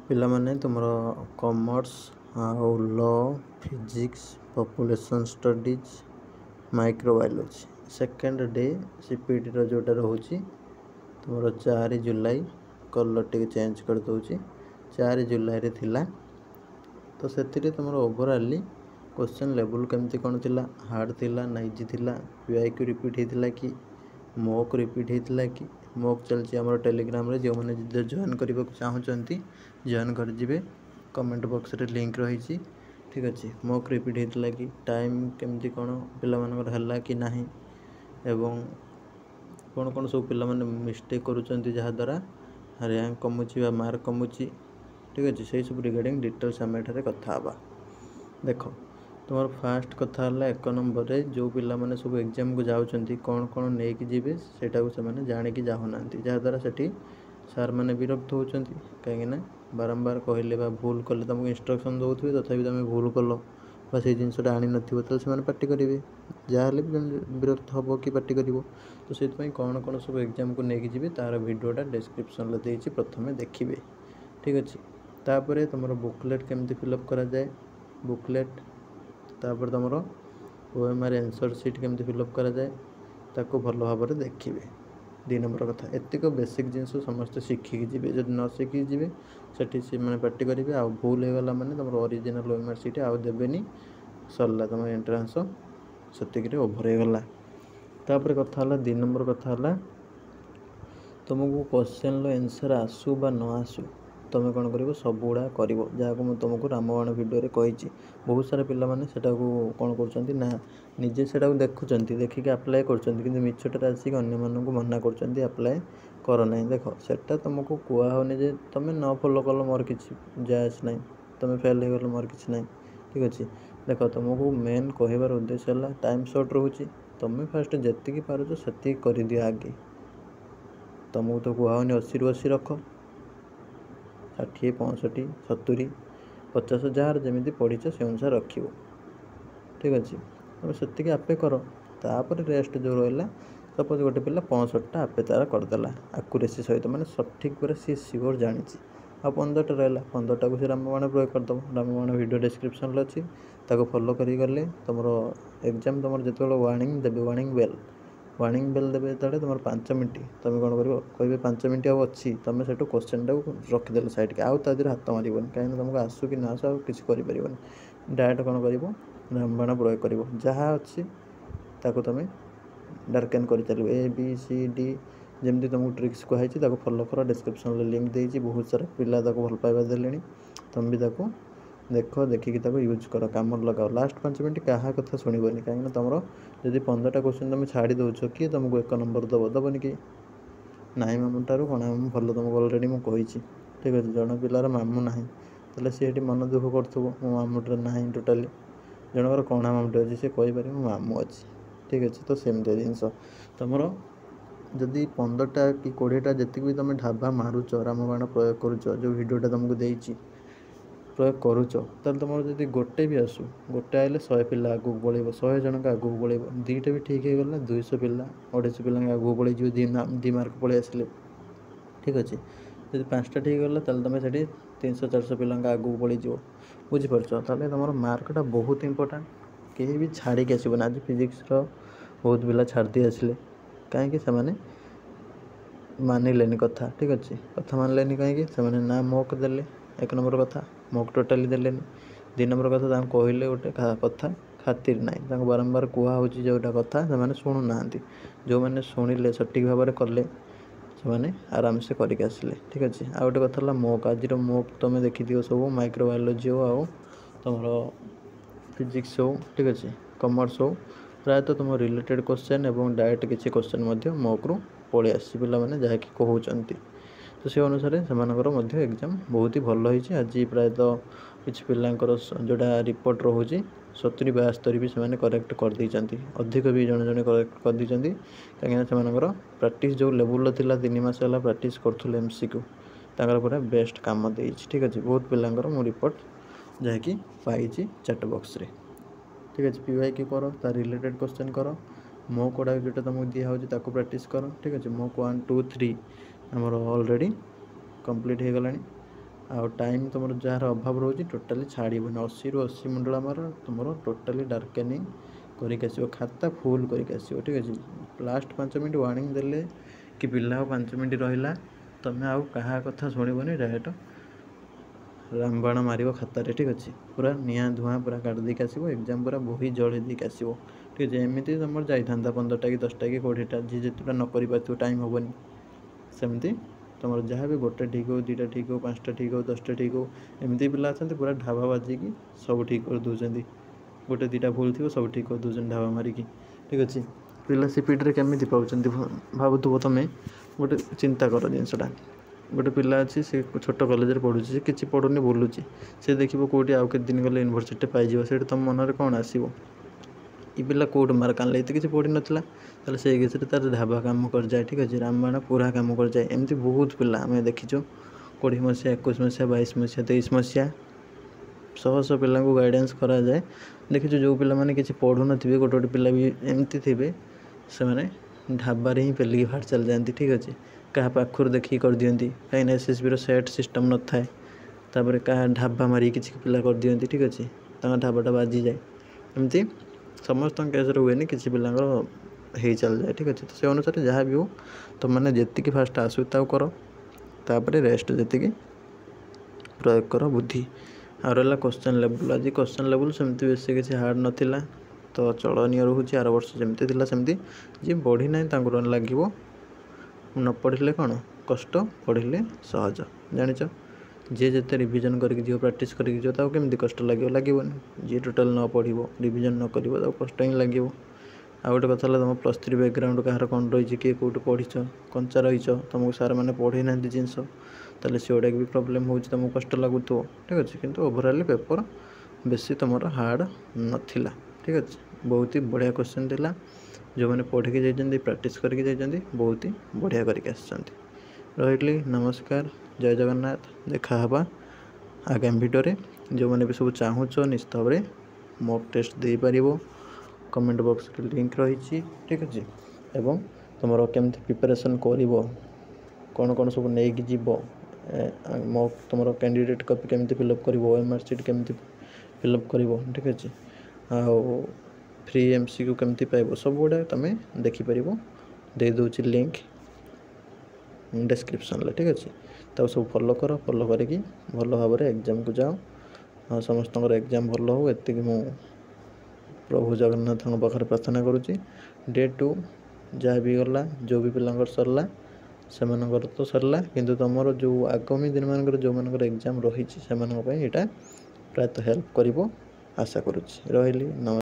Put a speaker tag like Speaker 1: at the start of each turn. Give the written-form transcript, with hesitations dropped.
Speaker 1: ପିଲାମାନେ ତୁମର କମର୍ସ ଆଉ law physics population studies microbiology second day ସିପିଟିର ଯେଉଁଟା ରହୁଛି ତୁମର 4 ଜୁଲାଇ କଲର୍ ଟିକେ ଚେଞ୍ଜ କରିଦେଉଛି 4 ଜୁଲାଇରେ ଥିଲା। ତ ସେଥିରେ ତୁମର ଓଭରାଲି क्वेश्चन लेवल केमती कौन थिला हार्ड थिला ना इजी थिला पीआईक्यू रिपीट होता कि मॉक रिपीट होता कि मॉक चलती आम टेलीग्राम रे जो मैंने जॉइन करने चाहते जॉइन कर जिवे कमेंट बॉक्स रे लिंक रही ठीक अच्छे मॉक रिपीट होता कि टाइम केमती कौन पिला कि नहीं एवं कौन कौन सब पिला माने मिस्टेक करुँच जहाँद्वारा रैंक कमुची मार्क कमुची ठीक अच्छे से सब रिगार्डिंग डिटेल्स आम एठारे कथा हवा। देख तुम फास्ट कथा है 1 नंबर रे जो पिला माने सब एग्जाम को जाउछंती कौन कौन लेकिन जीवे सेटा को से जानिकी जाऊना जहाँद्वारा से सार मैंने विरक्त होती कहीं बारंबार कहले भूल कले तुमको इंस्ट्रक्शन दौथे तथापि तुम भूल कल से जिनसा आनी ना पार्टी करेंगे जहाँ भी विरक्त हम कि पार्टी कर तो से कौन कौन सब एग्जाम को लेकिन जी तार भिडियोटा डिस्क्रिप्शन देती प्रथम देखिए ठीक अच्छे तापर तुम बुकलेट केमती फिलअप करा जाए बुकलेट तापर तुम ओएमआर आंसर सीट केमती फिलअप करा जाए ताको भल भाव में देखिए 2 नंबर कथा एतिक बेसिक जिनस समस्त शिखिकी जी जब न शिखिकी जी से मैंने पार्टी करेंगे आ भूल होगा मैंने तुम ओरिजिनल ओएमआर सीट आउ देवेनि सरला तुम एंट्रांस से ओभर होगला। तापर कथा 2 नंबर कथा तुमको क्वेश्चन आंसर आसू बा न आसू तुम कौन कर सब गुड़ा कर जहाँ मुझे तुमको रामबाण भिडियो कही बहुत सारा पिला माने सेटा को कौन कर ना निजे से देखुं देखिक आप्लाय कर मिछटे आसिक अन्य मानक मना कर आप्लाय कर ना देख सेटा तुमको कहनी जे तुम न फॉलो कल मोर किसी जायस ना तुम फेल हो गल मोर किसी ना ठीक अच्छे देख तुमको मेन कहबार उद्देश्य है टाइम सर्ट रोचे तुम फास्ट जी पार्च से कर दियो आगे तुमको तो कहनी 80 ରୁ 80 रख 60 65 70 50 जार जमी पढ़ीच से अनुसार रख ठीक अच्छे तुम से आपे कर तापर रेस्ट जो रहा सपोज गोटे पिला 65टा आपे तार करदेला आकुरेसी सहित माने सठिक पूरा सी सियोर जानी आ 15टा रहा 15टा को रामबाण प्रयोग करदेव रामबाण वीडियो डिस्क्रिप्शन अच्छी ताको फॉलो करी गले तुम एग्जाम तुम जो वार्निंग देवे वार्निंग बेल देवे जो तुम 5 मिनट तुम कौन कर कहे 5 मिनट आउ अच्छी तुम से क्वेश्चन टाक रखिदेल सैड के आउ तादेह हाथ मारबन कहीं तुमको आसू कि ना आसू किसी करें डायरेक्ट कौन कर रामबाण प्रयोग कर जहाँ अच्छी ताको तुम डार्केन कर चलो ए बी सी डी जमती तुमको ट्रिक्स कहुई फॉलो कर डिस्क्रिप्शन लिंक देती बहुत सारा पिला भल पाइबा देले तुम भी देख देखिकी यूज कर कम लगाओ लास्ट 5 मिनट क्या कथा शुणबनी कहीं तुम जब 15टा क्वेश्चन तुम छाड़ी दौच किए तुमको 1 नंबर दबनी कि नाई मामू ठार कण मामू भल तुमको अलरेडी मुझे ठीक अच्छे जन पिलार मामू ना तो सी मन दुख कर मो मामूटे ना टोटाली जनकर कणा मामूटे अच्छे से कहीपर मो मामू अच्छी ठीक अच्छे तो सेमती जिनस तुम जदि 15टा कि 20टा जी भी तुम ढाबा मारुच रामबाण प्रयोग करुच जो भिडियोटा तुमको देती प्रयोग करुच तुम जब गोटे भी आसू गोटे आए 100 पिला आगू पड़े 100 जन आगू पड़े 2टा भी ठीक हो गला 200 पिला 250 पिला आगू पड़े 2 मार्क पड़े आसिले ठीक अच्छे जब 5टा ठीक गला तुम से 300-400 पिला आगू पड़े बुझीपार तुम मार्कटा बहुत इंपोर्टाट कहीं भी छाड़ी के आसबन आज फिजिक्स बहुत पिला छाड़ी आसिले कहीं से मानिले कथा ठीक अच्छे कथा मानिले कहीं ना मॉक देले 1 नंबर कथा मॉक टोटाली देले 2 नंबर कथा कहले गोटे कथा खातिर ना बारंबार कहुच जोटा कथा से शुणुना जो मैंने शुणिले सठिक भाव में कले से आराम से करके आसिले ठीक अच्छे आ गोटे कथा मॉक आज मॉक तुम देखी सब माइक्रोबायोलोजी हो आउ तुम फिजिक्स हो ठीक अच्छे कमर्स हो प्रायतः तुम रिलेटेड क्वेश्चन एवं डायरेक्ट किसी क्वेश्चन मॉक रू पलि आसी पे जहाँकि कहते तो से अनुसार से एग्जाम बहुत ही भल होती आज प्रायतः किसी पिलांकर जोड़ा रिपोर्ट रोचे 70-72 भी से करेक्ट कर देती अधिक भी जड़े जड़े करेक्ट कर देती कहीं से प्राक्ट जो लेवल था 3 मास है प्राक्ट करूँ MCQ पूरा बेस्ट काम दे ठीक अच्छे बहुत पिलांकर मो रिपोर्ट जहाँकि पाई चैट बॉक्स रे ठीक अच्छे PYQ कर तार रिलेटेड क्वेश्चन कर मॉक गुड़ा जो तुमको दिखाई प्राक्ट कर ठीक अच्छे मॉक 1 2 3 आमर ऑलरेडी कंप्लीट हो गला ଆଉ ଟାଇମ୍ ତୁମର ଯାହାର ଅଭାବ ରହୁଛି ଟୋଟାଲି ଛାଡ଼ିବନି। 80ରୁ 80 ମୁଣ୍ଡଳା ମାର, ତୁମର ଟୋଟାଲି ଡାର୍କେନିଂ କରିକି ଆସିବ, ଖାତା ଫୁଲ୍ କରିକି ଆସିବ। ଠିକ୍ ଅଛି। ଲାଷ୍ଟ 5 ମିନିଟ୍ ୱାର୍ଣ୍ଣିଂ ଦେଲେ କି ପିଲା ଆଉ 5 ମିନିଟ୍ ରହିଲା, ତୁମେ ଆଉ କାହା କଥା ଶୁଣିବନି, ଡାଇରେକ୍ଟ ରାମବାଣ ମାରିବ ଖାତାରେ। ଠିକ୍ ଅଛି। ପୁରା ନିଆଁ ଧୂଆଁ ପୁରା କାଢ଼ି ଦେଇକି ଆସିବ, ଏକ୍ଜାମ୍ ପୁରା ବହି ଜଳେଇ ଦେଇକି ଆସିବ। ଠିକ୍ ଅଛି। ଏମିତି ତୁମର ଯାଇଥାନ୍ତା 15ଟା କି 10ଟା କି 20ଟା, ଯିଏ ଯେତେଟା ନ କରିପାରୁଥିବ, ଟାଇମ୍ ହେବନି। ସେମିତି ତୁମର ଯାହା ବି ଗୋଟେ ଠିକ୍ ହେଉ, 2ଟା ଠିକ୍ ହେଉ, 5ଟା ଠିକ୍ ହେଉ, 10ଟା ଠିକ୍ ହେଉ, ଏମିତି ପିଲା ଅଛନ୍ତି ପୁରା ଢାବା ବାଜିକି ସବୁ ଠିକ୍ କରିଦେଉଛନ୍ତି। ଗୋଟେ 2ଟା ଭୁଲ ଥିବ ସବୁ ଠିକ୍ କରିଦେଉଛନ୍ତି ଢାବା ମାରିକି। ଠିକ୍ ଅଛି। ପିଲା ସିପିଟିରେ କେମିତି ପାଉଛନ୍ତି ଭାବୁଥିବ ତୁମେ। ଗୋଟେ ଚିନ୍ତା କର ଜିନିଷଟା। ଗୋଟେ ପିଲା ଅଛି, ସେ ଛୋଟ କଲେଜରେ ପଢ଼ୁଛି, ସେ କିଛି ପଢ଼ୁନି, ବୁଲୁଛି, ସେ ଦେଖିବ କେଉଁଠି ଆଉ କେତେ ଦିନ ଗଲେ ୟୁନିଭର୍ସିଟି ପାଇଯିବ, ସେଇଠି ତୁମ ମନରେ କ'ଣ ଆସିବ? ଏ ପିଲା କେଉଁଠୁ ମାର୍କ ଆଣିଲେ, ଏତେ କିଛି ପଢ଼ିନଥିଲା, ତାହେଲେ ସେଇ କେସରେ ତାର ଢାବା କାମ କରିଯାଏ। ଠିକ୍ ଅଛି। ରାମବାଣ ପୁରା କାମ କରିଯାଏ। ଏମିତି ବହୁତ ପିଲା ଆମେ ଦେଖିଛୁ। 20 ମସିହା, 21 ମସିହା, 22 ମସିହା, 23 ମସିହା ଶହ ଶହ ପିଲାଙ୍କୁ ଗାଇଡ଼ାନ୍ସ କରାଯାଏ। ଦେଖିଛୁ ଯେଉଁ ପିଲାମାନେ କିଛି ପଢ଼ୁନଥିବେ, ଗୋଟେ ପିଲା ବି ଏମିତି ଥିବେ, ସେମାନେ ଢାବାରେ ହିଁ ପେଲିକି ବାହାରି ଚାଲିଯାଆନ୍ତି। ଠିକ୍ ଅଛି। କାହା ପାଖରୁ ଦେଖିକି କରିଦିଅନ୍ତି, କାହିଁକିନା SSBର ସେଟ୍ ସିଷ୍ଟମ୍ ନଥାଏ। ତାପରେ କାହା ଢାବା ମାରିକି କିଛି ପିଲା କରିଦିଅନ୍ତି। ଠିକ୍ ଅଛି। ତାଙ୍କ ଢାବାଟା ବାଜିଯାଏ। ଏମିତି ସମସ୍ତଙ୍କ କେସ୍ରେ ହୁଏନି, କିଛି ପିଲାଙ୍କର ହେଇ ଚାଲିଯାଏ। ଠିକ୍ ଅଛି। ତ ସେ ଅନୁସାରେ ଯାହା ବି ହେଉ, ତୁମମାନେ ଯେତିକି ଫାଷ୍ଟ ଆସୁଛି ତାକୁ କର, ତାପରେ ରେଷ୍ଟ ଯେତିକି ପ୍ରୟୋଗ କର ବୁଦ୍ଧି। ଆଉ ରହିଲା କ୍ୱେଶ୍ଚନ୍ ଲେବୁଲ୍। ଆଜି କ୍ୱେଶ୍ଚନ୍ ଲେବୁଲ୍ ସେମିତି ବେଶୀ କିଛି ହାର୍ଡ଼ ନଥିଲା, ତ ଚଳନୀୟ ରହୁଛି। ଆର ବର୍ଷ ଯେମିତି ଥିଲା ସେମିତି। ଯିଏ ପଢ଼ି ନାହିଁ ତାଙ୍କୁ ଲାଗିବ ନ ପଢ଼ିଲେ କ'ଣ କଷ୍ଟ, ପଢ଼ିଲେ ସହଜ। ଜାଣିଛ, ଯିଏ ଯେତେ ରିଭିଜନ୍ କରିକି ଯିବ, ପ୍ରାକ୍ଟିସ୍ କରିକି ଯିବ, ତାକୁ କେମିତି କଷ୍ଟ ଲାଗିବ? ଲାଗିବନି। ଯିଏ ଟୋଟାଲ୍ ନ ପଢ଼ିବ, ରିଭିଜନ୍ ନ କରିବ, ତାକୁ କଷ୍ଟ ହିଁ ଲାଗିବ। ଆଉ ଗୋଟେ କଥା ହେଲା, ତୁମ +3 ବ୍ୟାକ୍ଗ୍ରାଉଣ୍ଡ କାହାର କ'ଣ ରହିଛି, କିଏ କେଉଁଠି ପଢ଼ିଛ, କଞ୍ଚା ରହିଛ, ତୁମକୁ ସାର୍ମାନେ ପଢ଼େଇ ନାହାନ୍ତି ଜିନିଷ, ତାହେଲେ ସେଗୁଡ଼ାକ ବି ପ୍ରୋବ୍ଲେମ୍ ହେଉଛି, ତୁମକୁ କଷ୍ଟ ଲାଗୁଥିବ। ଠିକ୍ ଅଛି। କିନ୍ତୁ ଓଭରାଲି ପେପର୍ ବେଶୀ ତୁମର ହାର୍ଡ଼ ନଥିଲା। ଠିକ୍ ଅଛି। ବହୁତ ହି ବଢ଼ିଆ କ୍ୱେଶ୍ଚନ୍ ଥିଲା। ଯେଉଁମାନେ ପଢ଼ିକି ଯାଇଛନ୍ତି, ପ୍ରାକ୍ଟିସ୍ କରିକି ଯାଇଛନ୍ତି, ବହୁତ ହି ବଢ଼ିଆ କରିକି ଆସିଛନ୍ତି। ରହିଲି, ନମସ୍କାର, ଜୟ ଜଗନ୍ନାଥ। ଦେଖା ହେବା ଆଗାମୀ ଭିଡ଼ିଓରେ। ଯେଉଁମାନେ ବି ସବୁ ଚାହୁଁଛ ନିଶ୍ଚିତ ଭାବରେ ମକ୍ ଟେଷ୍ଟ ଦେଇପାରିବ। କମେଣ୍ଟ ବକ୍ସରେ ଲିଙ୍କ୍ ରହିଛି। ଠିକ୍ ଅଛି। ଏବଂ ତୁମର କେମିତି ପ୍ରିପାରେସନ୍ କରିବ, କ'ଣ କ'ଣ ସବୁ ନେଇକି ଯିବ, ମକ୍ ତୁମର କ୍ୟାଣ୍ଡିଡେଟ୍ କପି କେମିତି ଫିଲ୍ଅପ୍ କରିବ, OMR ସିଟ୍ କେମିତି ଫିଲ୍ଅପ୍ କରିବ। ଠିକ୍ ଅଛି। ଆଉ ଫ୍ରି MCQ କେମିତି ପାଇବ, ସବୁଗୁଡ଼ା ତୁମେ ଦେଖିପାରିବ। ଦେଇଦେଉଛି ଲିଙ୍କ୍ ଡେସ୍କ୍ରିପ୍ସନ୍ରେ। ଠିକ୍ ଅଛି। ତାକୁ ସବୁ ଫଲୋ କର। ଫଲୋ କରିକି ଭଲ ଭାବରେ ଏକ୍ଜାମ୍କୁ ଯାଅ। ସମସ୍ତଙ୍କର ଏକ୍ଜାମ୍ ଭଲ ହେଉ, ଏତିକି ମୁଁ ପ୍ରଭୁ ଜଗନ୍ନାଥଙ୍କ ପାଖରେ ପ୍ରାର୍ଥନା କରୁଛି। Day 2 ଯାହା ବି ଗଲା, ଯେଉଁ ବି ପିଲାଙ୍କର ସରିଲା, ସେମାନଙ୍କର ତ ସରିଲା, କିନ୍ତୁ ତୁମର ଯେଉଁ ଆଗାମୀ ଦିନମାନଙ୍କରେ ଯେଉଁମାନଙ୍କର ଏକ୍ଜାମ୍ ରହିଛି, ସେମାନଙ୍କ ପାଇଁ ଏଇଟା ପ୍ରାୟତଃ ହେଲ୍ପ କରିବ ଆଶା କରୁଛି। ରହିଲି, ନମସ୍କାର।